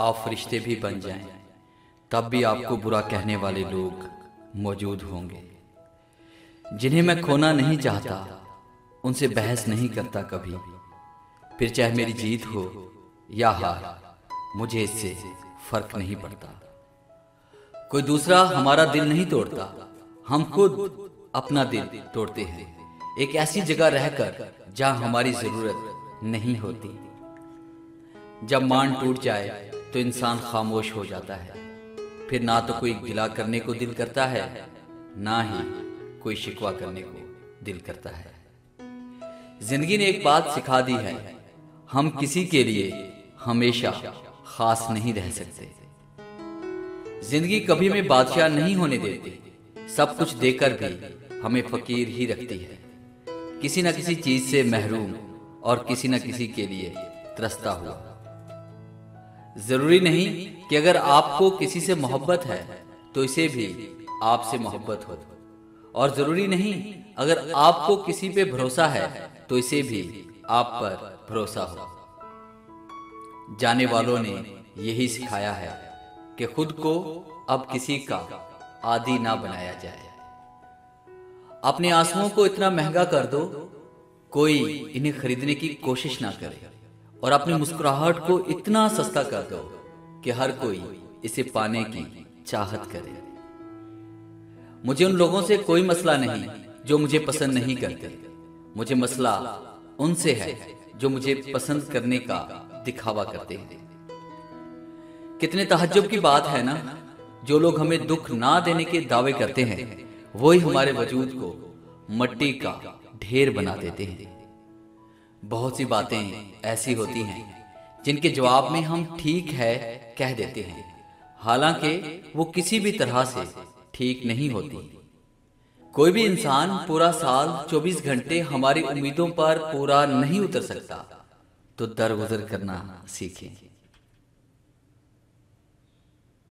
आप फरिश्ते भी बन जाएं, तब भी आपको बुरा कहने वाले लोग मौजूद होंगे। जिन्हें मैं खोना नहीं चाहता, उनसे बहस नहीं करता कभी। फिर चाहे मेरी जीत हो या हार, मुझे इससे फर्क नहीं पड़ता। कोई दूसरा हमारा दिल नहीं तोड़ता, हम खुद अपना दिल तोड़ते हैं, एक ऐसी जगह रहकर जहां हमारी जरूरत नहीं होती। जब मान टूट जाए तो इंसान खामोश हो जाता है। फिर ना तो कोई गिला करने को दिल करता है, ना ही कोई शिकवा करने को दिल करता है। जिंदगी ने एक बात सिखा दी है, हम किसी के लिए हमेशा खास नहीं रह सकते। जिंदगी कभी हमें बादशाह नहीं होने देती, सब कुछ देकर भी हमें फकीर ही रखती है। किसी न किसी चीज से महरूम और किसी न किसी के लिए त्रस्ता हुआ। जरूरी नहीं कि अगर आपको किसी से मोहब्बत है तो इसे भी आपसे मोहब्बत हो, और जरूरी नहीं अगर आपको किसी पे भरोसा है तो इसे भी आप पर भरोसा हो। जाने वालों ने यही सिखाया है कि खुद को अब किसी का आदी ना बनाया जाए। अपने आंसुओं को इतना महंगा कर दो कोई इन्हें खरीदने की कोशिश ना करे, और अपनी मुस्कुराहट को इतना सस्ता कर दो कि हर कोई इसे पाने की चाहत करे। मुझे उन लोगों से कोई मसला नहीं जो मुझे पसंद नहीं करते, मुझे मसला उनसे है जो मुझे पसंद करने का दिखावा करते हैं। कितने तहज्जुब की बात है ना, जो लोग हमें दुख ना देने के दावे करते हैं वही हमारे वजूद को मट्टी का ढेर बना देते हैं। बहुत सी बातें ऐसी होती हैं जिनके जवाब में हम ठीक है कह देते हैं, हालांकि वो किसी भी तरह से ठीक नहीं होती। कोई भी इंसान पूरा साल 24 घंटे हमारी उम्मीदों पर पूरा नहीं उतर सकता, तो दरगुजर करना सीखें।